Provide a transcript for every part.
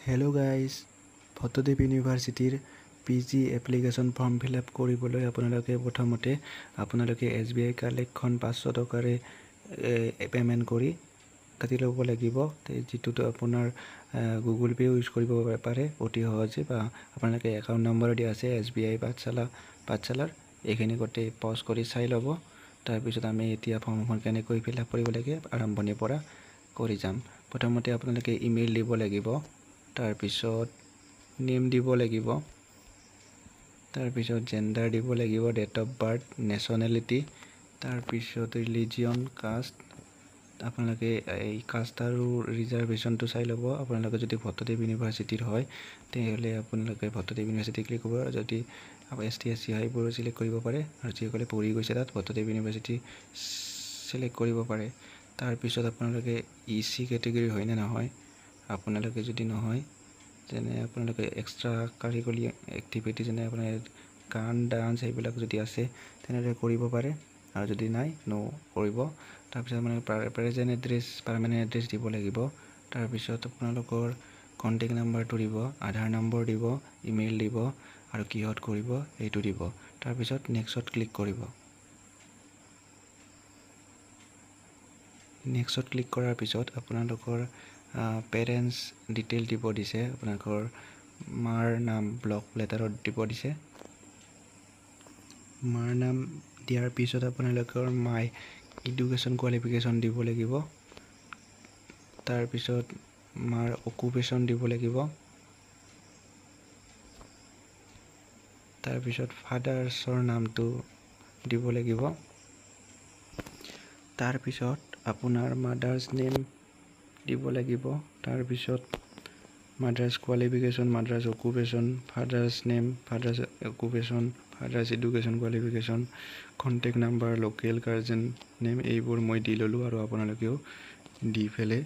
Hello' guys, ভট্টদ্বীপ ইউনিভাৰ্চিটিৰ PG application form fill up কৰিবলৈ আপোনালোকে প্ৰথমতে SBI কালেকখন 500 টকাৰে পে'মেণ্ট কৰি কাটি ল'ব লাগিব। যিটোতো আপোনাৰ গুগল পে' ইউজ কৰিব পাৰে অতি সহজে, বা আপোনালোকে একাউণ্ট নম্বৰ দিয়া আছে SBI পাঠশালাৰ, এইখিনি গোটেই পজ কৰি চাই ল'ব। তাৰপিছত আমি এতিয়া ফৰ্মখন কেনেকৈ ফিল আপ কৰিব লাগে আৰম্ভণিৰ পৰা কৰি যাম। প্ৰথমতে আপোনালোকে ইমেইল দিব লাগিব, তাৰপিছত নেম দিব লাগিব, তাৰপিছত জেণ্ডাৰ দিব লাগিব, ডেট অফ বাৰ্থ, নেশ্যনেলিটি, তাৰপিছত ৰিলিজিয়ন, কাষ্ট। আপোনালোকে এই কাষ্ট আৰু ৰিজাৰ্ভেশ্যনটো চাই ল'ব। আপোনালোকে যদি ভট্টদ্বীপ ইউনিভাৰ্চিটিৰ হয় তেতিয়াহ'লে আপোনালোকে ভট্টদ্বীপ ইউনিভাৰ্চিটি ক্লিক কৰিব, আৰু যদি ST SC হয় এইবোৰ চিলেক্ট কৰিব পাৰে, আৰু যিসকলে পঢ়ি গৈছে তাত ভট্টদ্বীপ ইউনিভাৰ্চিটি চিলেক্ট কৰিব পাৰে। তাৰপিছত আপোনালোকে EC কেটেগৰী হয় নে নহয়, আপোনালোকে যদি নহয় যেনে আপোনালোকে এক্সট্ৰা কাৰিকুলাৰ এক্টিভিটি যেনে আপোনাৰ গান ডান্স এইবিলাক যদি আছে তেনেদৰে কৰিব পাৰে, আৰু যদি নাই কৰিব। তাৰপিছত আপোনালোকে প্ৰেজেণ্ট এড্ৰেছ, পাৰ্মানেণ্ট এড্ৰেছ দিব লাগিব। তাৰপিছত আপোনালোকৰ কণ্টেক্ট নাম্বাৰটো দিব, আধাৰ নম্বৰ দিব, ইমেইল দিব, আৰু কিহত কৰিব এইটো দিব। তাৰপিছত নেক্সট ক্লিক কৰিব। নেক্সট ক্লিক কৰাৰ পিছত আপোনালোকৰ পেৰেণ্টছ ডিটেইল দিব দিছে, আপোনালোকৰ মাৰ নাম ব্লক লেটাৰত দিব দিছে। মাৰ নাম দিয়াৰ পিছত আপোনালোকৰ মাই এডুকেশ্যন কোৱালিফিকেশ্যন দিব লাগিব। তাৰপিছত মাৰ অকুপেশ্যন দিব লাগিব। তাৰপিছত ফাদাৰ্ছৰ নামটো দিব লাগিব। তাৰপিছত আপোনাৰ মাদাৰ্ছ নেম দিব লাগিব। তাৰপিছত mothers qualification, mothers occupation, father's name, father's occupation, father's education qualification, contact number, local guardian name, এইবোৰ মই দি ল'লোঁ, আৰু আপোনালোকেও দি পেলাই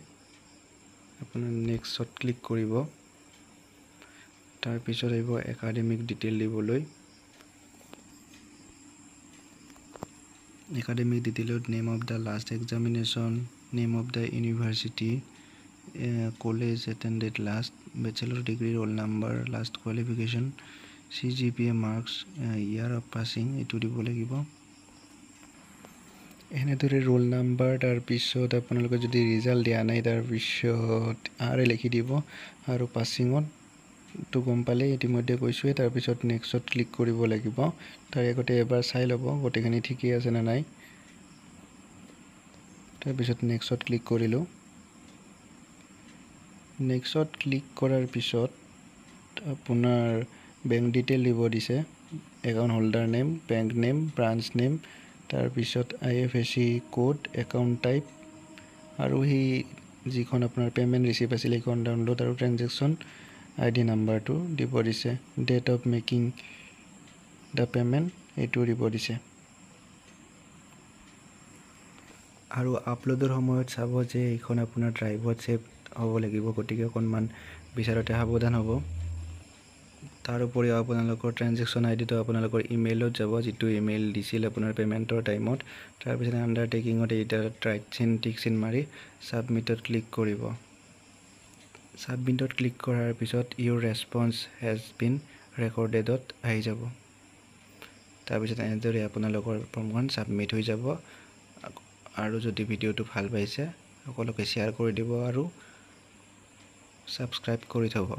আপোনাৰ নেক্সটত ক্লিক কৰিব। তাৰপিছত আহিব একাডেমিক ডিটেইল দিবলৈ। একাডেমিক ডিটেইলত name of the last examination, name of the university, college attended last, bachelor degree, roll number, last qualification, CGPA marks, year of passing, এইটো দিব লাগিব। এনেদৰে ৰোল নাম্বাৰ, তাৰপিছত আপোনালোকে যদি ৰিজাল্ট দিয়া নাই তাৰপিছত লিখি দিব, আৰু পাছিঙতটো গম পালে ইতিমধ্যে কৈছোঁৱেই। তাৰপিছত নেক্সটত ক্লিক কৰিব লাগিব। তাৰ আগতে এবাৰ চাই ল'ব গোটেইখিনি ঠিকেই আছে নে নাই। তাৰপিছত নেক্সটত ক্লিক কৰিলোঁ। নেক্সটত ক্লিক কৰাৰ পিছত আপোনাৰ বেংক ডিটেইল দিব দিছে, account holder name, bank name, branch name, তাৰপিছত IFSC কোড, একাউণ্ট টাইপ, আৰু সেই যিখন আপোনাৰ পে'মেণ্ট ৰিচিপ্ট আছিলে সেইখন ডাউনলোড, আৰু ট্ৰেনজেকশ্যন ID নাম্বাৰটো দিব দিছে, date of making the payment এইটো দিব দিছে। আৰু আপলোডৰ সময়ত চাব যে এইখন আপোনাৰ ড্ৰাইভত ছেভ হ'ব লাগিব, গতিকে অকণমান বিচাৰোঁতে সাৱধান হ'ব। তাৰ উপৰিও আপোনালোকৰ ট্ৰেনজেকশ্যন IDটো আপোনালোকৰ ইমেইলত যাব, যিটো ইমেইল দিছিল আপোনাৰ পে'মেণ্টৰ টাইমত। তাৰপিছত আণ্ডাৰটেকিঙত এইটাত ৰাইট চিন টিক চিন মাৰি ছাবমিটত ক্লিক কৰিব। ছাবমিটত ক্লিক কৰাৰ পিছত ইউৰ ৰেছপন্স হেজ বিন ৰেকৰ্ডেডত আহি যাব। তাৰপিছত এনেদৰে আপোনালোকৰ ফৰ্মখন ছাবমিট হৈ যাব। আৰু যদি ভিডিঅ'টো ভাল পাইছে সকলোকে শ্বেয়াৰ কৰি দিব আৰু ছাবস্ক্ৰাইব কৰি থ'ব।